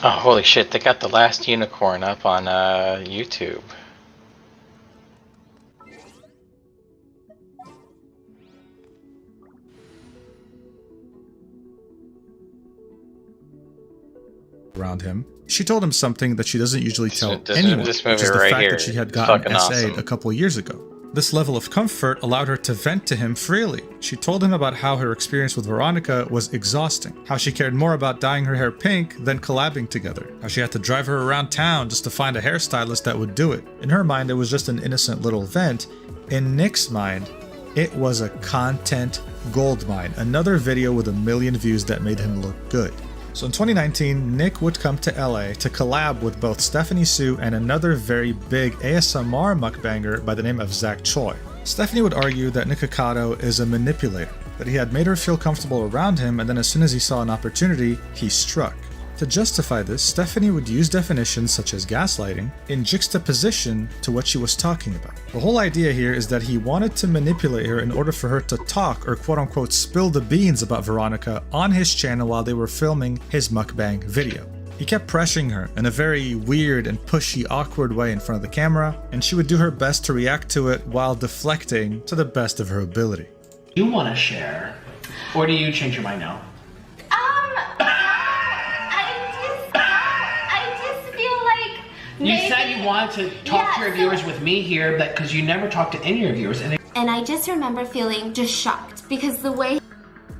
Oh, holy shit, they got the last unicorn up on YouTube. Around him. She told him something that she doesn't usually tell This anyone, movie which is the right fact here that she had is gotten fucking SA'd awesome. a couple years ago. This level of comfort allowed her to vent to him freely. She told him about how her experience with Veronica was exhausting, how she cared more about dyeing her hair pink than collabing together, how she had to drive her around town just to find a hairstylist that would do it. In her mind, it was just an innocent little vent. In Nick's mind, it was a content goldmine, another video with 1 million views that made him look good. So in 2019, Nick would come to LA to collab with both Stephanie Sue and another very big ASMR mukbanger by the name of Zach Choi. Stephanie would argue that Nick Hikato is a manipulator, that he had made her feel comfortable around him, and then as soon as he saw an opportunity, he struck. To justify this, Stephanie would use definitions such as gaslighting in juxtaposition to what she was talking about. The whole idea here is that he wanted to manipulate her in order for her to talk or quote-unquote spill the beans about Veronica on his channel while they were filming his mukbang video. He kept pressuring her in a very weird and pushy, awkward way in front of the camera, and she would do her best to react to it while deflecting to the best of her ability. You want to share, or do you change your mind now? You said you wanted to talk to your viewers with me here, but because you never talked to any of your viewers. And I just remember feeling just shocked because the way...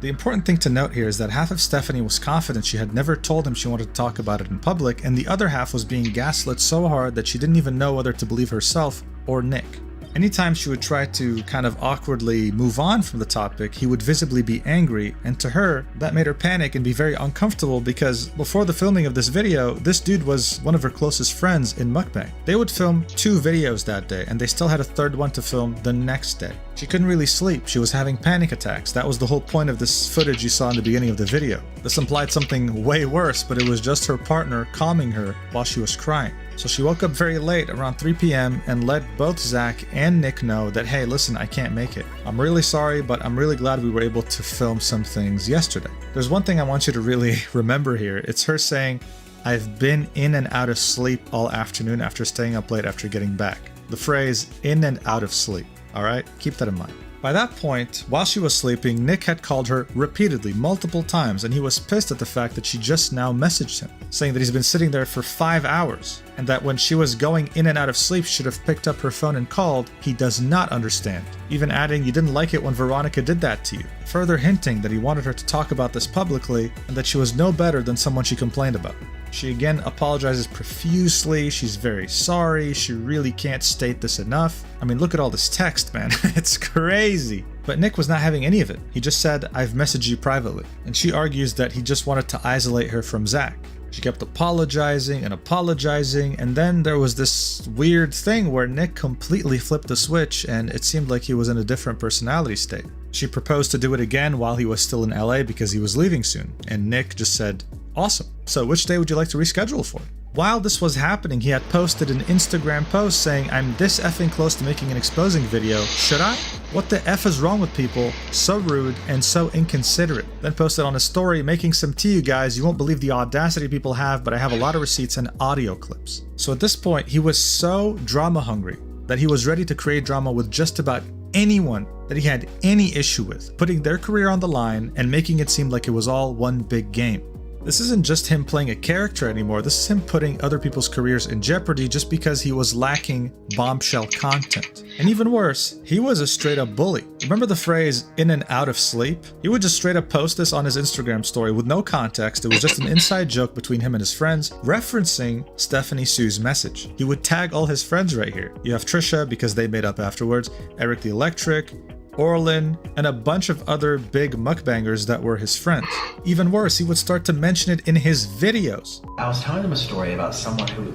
The important thing to note here is that half of Stephanie was confident she had never told him she wanted to talk about it in public, and the other half was being gaslit so hard that she didn't even know whether to believe herself or Nick. Anytime she would try to kind of awkwardly move on from the topic, he would visibly be angry, and to her, that made her panic and be very uncomfortable because before the filming of this video, this dude was one of her closest friends in mukbang. They would film 2 videos that day, and they still had a third one to film the next day. She couldn't really sleep, she was having panic attacks. That was the whole point of this footage you saw in the beginning of the video. This implied something way worse, but it was just her partner calming her while she was crying. So she woke up very late, around 3 p.m, and let both Zach and Nick know that, hey, listen, I can't make it. I'm really sorry, but I'm really glad we were able to film some things yesterday. There's one thing I want you to really remember here. It's her saying, I've been in and out of sleep all afternoon after staying up late after getting back. The phrase, in and out of sleep. Alright? Keep that in mind. By that point, while she was sleeping, Nick had called her repeatedly, multiple times, and he was pissed at the fact that she just now messaged him, saying that he's been sitting there for 5 hours, and that when she was going in and out of sleep, she should have picked up her phone and called. He does not understand. Even adding, you didn't like it when Veronica did that to you. Further hinting that he wanted her to talk about this publicly, and that she was no better than someone she complained about. She again apologizes profusely, she's very sorry, she really can't state this enough. I mean, look at all this text, man, it's crazy. But Nick was not having any of it. He just said, I've messaged you privately. And she argues that he just wanted to isolate her from Zach. She kept apologizing, and then there was this weird thing where Nick completely flipped the switch and it seemed like he was in a different personality state. She proposed to do it again while he was still in LA because he was leaving soon, and Nick just said, awesome. So which day would you like to reschedule for? While this was happening, he had posted an Instagram post saying, I'm this effing close to making an exposing video, should I? What the F is wrong with people? So rude and so inconsiderate. Then posted on a story, making some tea, you guys. You won't believe the audacity people have, but I have a lot of receipts and audio clips. So at this point, he was so drama hungry that he was ready to create drama with just about anyone that he had any issue with, putting their career on the line and making it seem like it was all one big game. This isn't just him playing a character anymore, this is him putting other people's careers in jeopardy just because he was lacking bombshell content. And even worse, he was a straight up bully. Remember the phrase, in and out of sleep? He would just straight up post this on his Instagram story with no context. It was just an inside joke between him and his friends, referencing Stephanie Sue's message. He would tag all his friends right here. You have Trisha, because they made up afterwards, Eric the Electric, Orlin, and a bunch of other big mukbangers that were his friends. Even worse, he would start to mention it in his videos. I was telling them a story about someone who,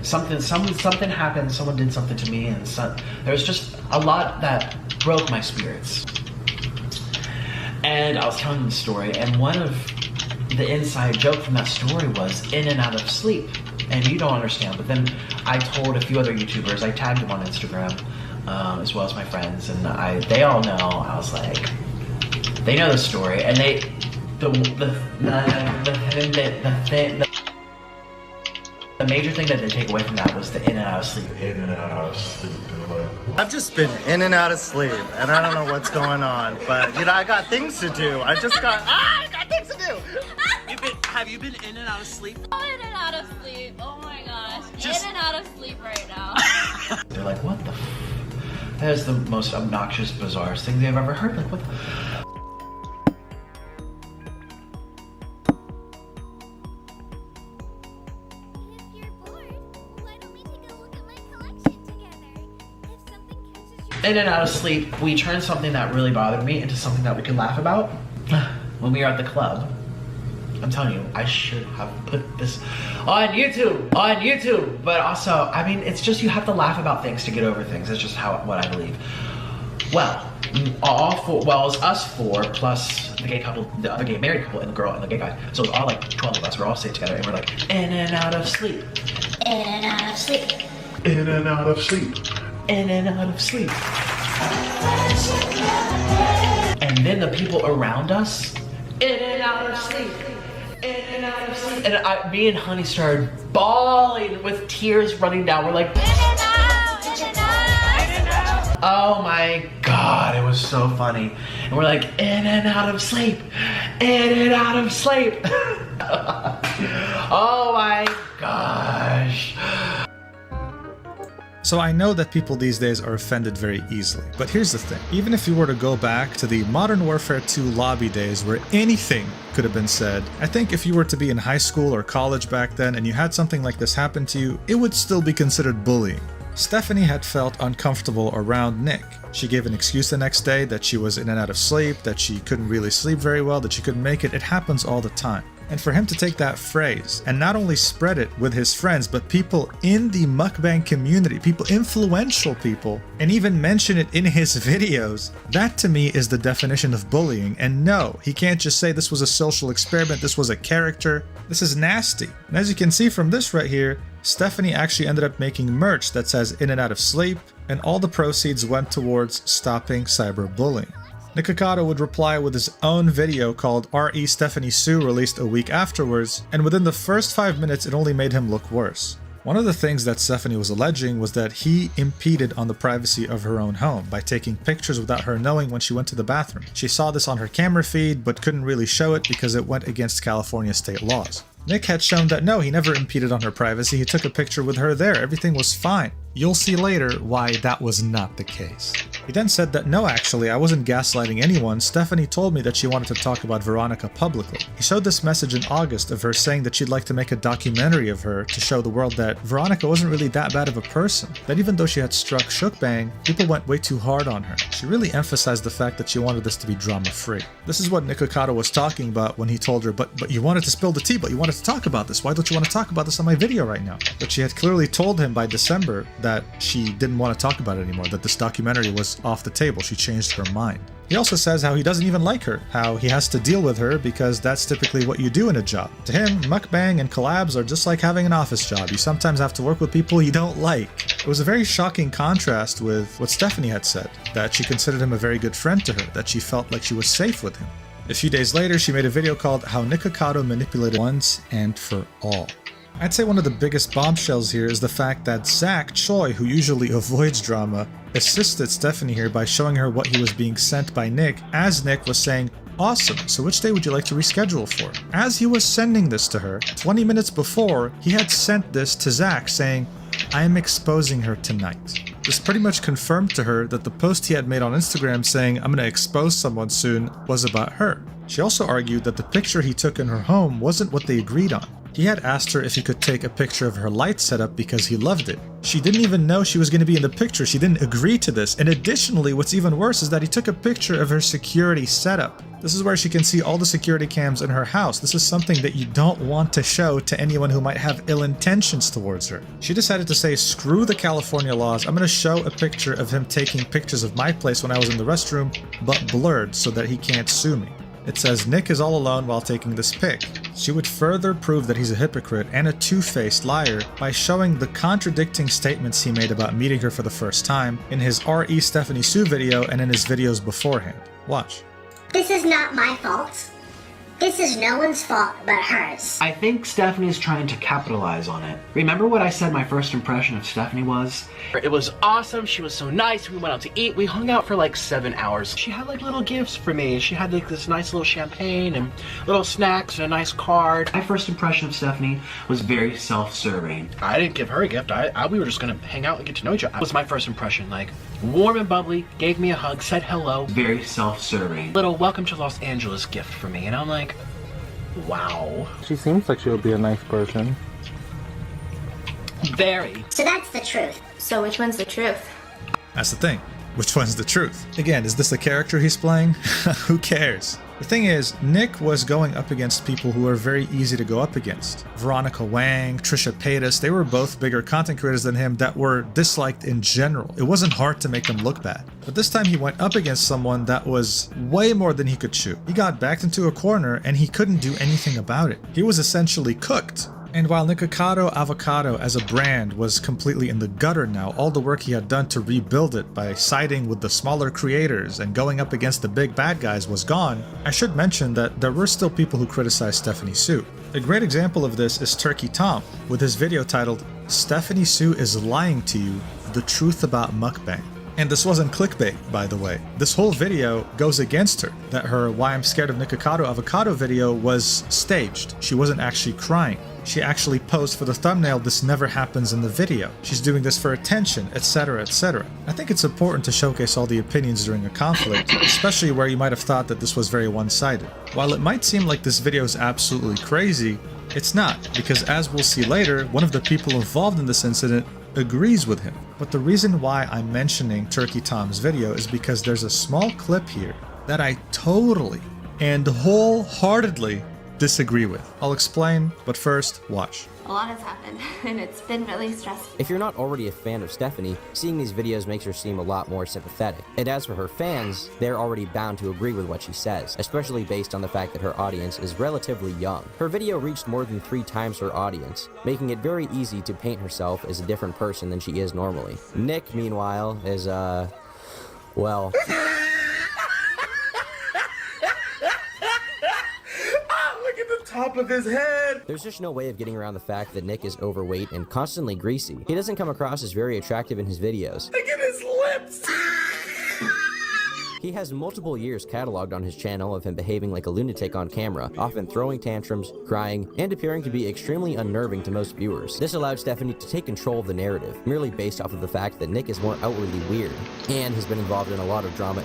something happened, someone did something to me, and there was just a lot that broke my spirits. And I was telling them the story, and one of the inside joke from that story was in and out of sleep. And you don't understand, but then I told a few other YouTubers, I tagged them on Instagram, as well as my friends, and they all know. I was like, they know the story, and The major thing that they take away from that was the in and out of sleep. In and out of sleep. I've just been in and out of sleep, and I don't know what's going on, but you know, I got things to do. I got things to do. Have you been in and out of sleep? In and out of sleep. Oh my gosh. In and out of sleep right now. They're like, what the That is the most obnoxious, bizarre thing they've ever heard. Like, what the In and out of sleep, we turned something that really bothered me into something that we could laugh about. When we were at the club, I'm telling you, I should have put this on YouTube. But also, I mean, it's just you have to laugh about things to get over things. That's just what I believe. Well, it's us four plus the gay couple, the other gay married couple, and the girl and the gay guy. So it's all like 12 of us. We're all staying together, and we're like, in and out of sleep. In and out of sleep. In and out of sleep. In and out of sleep. And then the people around us, in and out of sleep. In and out of sleep. And me and Honey started bawling with tears running down. We're like, in and out, in and out, in and out. Oh my God, it was so funny. And we're like, in and out of sleep. In and out of sleep. Oh my gosh. So I know that people these days are offended very easily, but here's the thing. Even if you were to go back to the Modern Warfare 2 lobby days where anything could have been said, I think if you were to be in high school or college back then and you had something like this happen to you, it would still be considered bullying. Stephanie had felt uncomfortable around Nick. She gave an excuse the next day that she was in and out of sleep, that she couldn't really sleep very well, that she couldn't make it. It happens all the time. And for him to take that phrase and not only spread it with his friends, but people in the mukbang community, people, influential people, and even mention it in his videos, that to me is the definition of bullying. And no, he can't just say this was a social experiment, this was a character. This is nasty. And as you can see from this right here, Stephanie actually ended up making merch that says in and out of sleep, and all the proceeds went towards stopping cyberbullying. Nikocado would reply with his own video called R.E. Stephanie Sue, released a week afterwards, and within the first 5 minutes it only made him look worse. One of the things that Stephanie was alleging was that he impeded on the privacy of her own home by taking pictures without her knowing when she went to the bathroom. She saw this on her camera feed but couldn't really show it because it went against California state laws. Nick had shown that no, he never impeded on her privacy, he took a picture with her there, everything was fine. You'll see later why that was not the case. He then said that no, actually, I wasn't gaslighting anyone. Stephanie told me that she wanted to talk about Veronica publicly. He showed this message in August of her saying that she'd like to make a documentary of her to show the world that Veronica wasn't really that bad of a person. That even though she had struck Shookbang, people went way too hard on her. She really emphasized the fact that she wanted this to be drama-free. This is what Nikocado was talking about when he told her, but you wanted to spill the tea, but you wanted to talk about this. Why don't you want to talk about this on my video right now? But she had clearly told him by December that she didn't want to talk about it anymore, that this documentary was off the table. She changed her mind. He also says how he doesn't even like her, how he has to deal with her because that's typically what you do in a job. To him, mukbang and collabs are just like having an office job. You sometimes have to work with people you don't like. It was a very shocking contrast with what Stephanie had said, that she considered him a very good friend to her, that she felt like she was safe with him. A few days later, she made a video called How Nikocado Manipulated Once and For All. I'd say one of the biggest bombshells here is the fact that Zach Choi, who usually avoids drama, assisted Stephanie here by showing her what he was being sent by Nick, as Nick was saying, "Awesome, so which day would you like to reschedule for?" As he was sending this to her, 20 minutes before, he had sent this to Zach saying, "I am exposing her tonight." This pretty much confirmed to her that the post he had made on Instagram saying, "I'm gonna expose someone soon," was about her. She also argued that the picture he took in her home wasn't what they agreed on. He had asked her if he could take a picture of her light setup because he loved it. She didn't even know she was going to be in the picture. She didn't agree to this. And additionally, what's even worse is that he took a picture of her security setup. This is where she can see all the security cams in her house. This is something that you don't want to show to anyone who might have ill intentions towards her. She decided to say, screw the California laws. I'm going to show a picture of him taking pictures of my place when I was in the restroom, but blurred so that he can't sue me. It says Nick is all alone while taking this pic. She would further prove that he's a hypocrite and a two-faced liar by showing the contradicting statements he made about meeting her for the first time in his R.E. Stephanie Sue video and in his videos beforehand. Watch. This is not my fault. This is no one's fault but hers. I think Stephanie's trying to capitalize on it. Remember what I said my first impression of Stephanie was? It was awesome, she was so nice, we went out to eat, we hung out for like 7 hours. She had like little gifts for me. She had like this nice little champagne and little snacks and a nice card. My first impression of Stephanie was very self-serving. I didn't give her a gift, we were just gonna hang out and get to know each other. That was my first impression, like warm and bubbly, gave me a hug, said hello. Very self-serving. Little welcome to Los Angeles gift for me, and I'm like, wow. She seems like she'll be a nice person. Very. So that's the truth. So which one's the truth? That's the thing. Which one's the truth? Again, is this a character he's playing? Who cares? The thing is, Nick was going up against people who are very easy to go up against. Veronica Wang, Trisha Paytas, they were both bigger content creators than him that were disliked in general. It wasn't hard to make them look bad. But this time he went up against someone that was way more than he could chew. He got backed into a corner and he couldn't do anything about it. He was essentially cooked. And while Nikocado Avocado as a brand was completely in the gutter now, all the work he had done to rebuild it by siding with the smaller creators and going up against the big bad guys was gone, I should mention that there were still people who criticized Stephanie Sue. A great example of this is Turkey Tom, with his video titled, "Stephanie Sue is lying to you, the truth about mukbang." And this wasn't clickbait, by the way. This whole video goes against her, that her Why I'm Scared of Nikocado Avocado video was staged. She wasn't actually crying. She actually posed for the thumbnail, "This never happens in the video." She's doing this for attention, etc, etc. I think it's important to showcase all the opinions during a conflict, especially where you might have thought that this was very one-sided. While it might seem like this video is absolutely crazy, it's not, because as we'll see later, one of the people involved in this incident agrees with him. But the reason why I'm mentioning Turkey Tom's video is because there's a small clip here that I totally and wholeheartedly disagree with. I'll explain, but first, watch. A lot has happened, and it's been really stressful. If you're not already a fan of Stephanie, seeing these videos makes her seem a lot more sympathetic. And as for her fans, they're already bound to agree with what she says, especially based on the fact that her audience is relatively young. Her video reached more than 3 times her audience, making it very easy to paint herself as a different person than she is normally. Nick, meanwhile, is, well... Top of his head. There's just no way of getting around the fact that Nick is overweight and constantly greasy. He doesn't come across as very attractive in his videos. Look at his lips. He has multiple years cataloged on his channel of him behaving like a lunatic on camera, often throwing tantrums, crying, and appearing to be extremely unnerving to most viewers. This allowed Stephanie to take control of the narrative, merely based off of the fact that Nick is more outwardly weird, and has been involved in a lot of drama.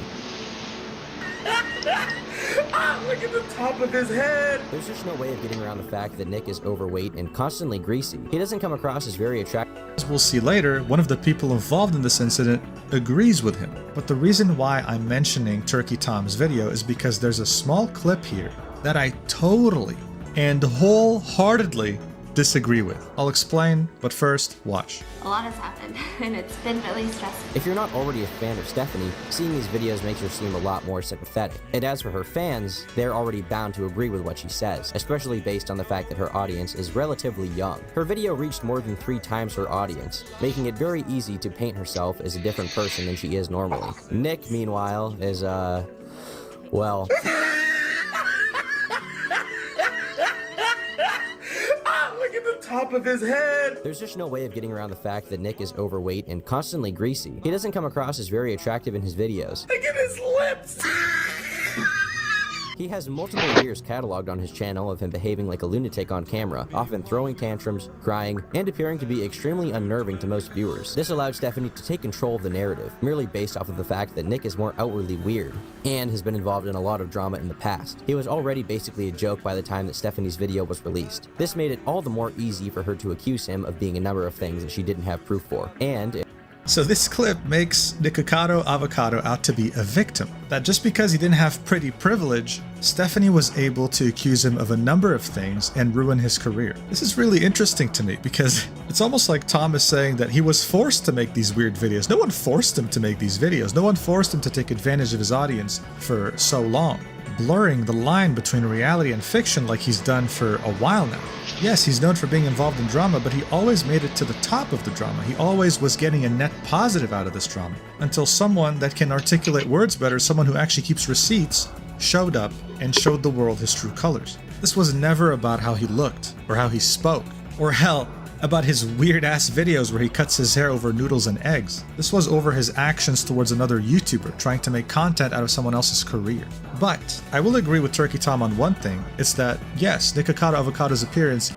Look at the top of his head. There's just no way of getting around the fact that Nick is overweight and constantly greasy. He doesn't come across as very attractive. As we'll see later, one of the people involved in this incident agrees with him. But the reason why I'm mentioning Turkey Tom's video is because there's a small clip here that I totally and wholeheartedly disagree with. I'll explain, but first, watch. A lot has happened, and it's been really stressful. If you're not already a fan of Stephanie, seeing these videos makes her seem a lot more sympathetic. And as for her fans, they're already bound to agree with what she says, especially based on the fact that her audience is relatively young. Her video reached more than 3 times her audience, making it very easy to paint herself as a different person than she is normally. Nick, meanwhile, is, well... Top of his head. There's just no way of getting around the fact that Nick is overweight and constantly greasy. He doesn't come across as very attractive in his videos. Look at his lips. He has multiple years cataloged on his channel of him behaving like a lunatic on camera, often throwing tantrums, crying, and appearing to be extremely unnerving to most viewers. This allowed Stephanie to take control of the narrative, merely based off of the fact that Nick is more outwardly weird, and has been involved in a lot of drama in the past. He was already basically a joke by the time that Stephanie's video was released. This made it all the more easy for her to accuse him of being a number of things that she didn't have proof for, and... So this clip makes Nikocado Avocado out to be a victim. That just because he didn't have pretty privilege, Stephanie was able to accuse him of a number of things and ruin his career. This is really interesting to me because it's almost like Tom is saying that he was forced to make these weird videos. No one forced him to make these videos. No one forced him to take advantage of his audience for so long, blurring the line between reality and fiction like he's done for a while now. Yes, he's known for being involved in drama, but he always made it to the top of the drama. He always was getting a net positive out of this drama. Until someone that can articulate words better, someone who actually keeps receipts, showed up and showed the world his true colors. This was never about how he looked, or how he spoke, or hell, about his weird-ass videos where he cuts his hair over noodles and eggs. This was over his actions towards another YouTuber trying to make content out of someone else's career. But I will agree with Turkey Tom on one thing, it's that, yes, Nikocado Avocado's appearance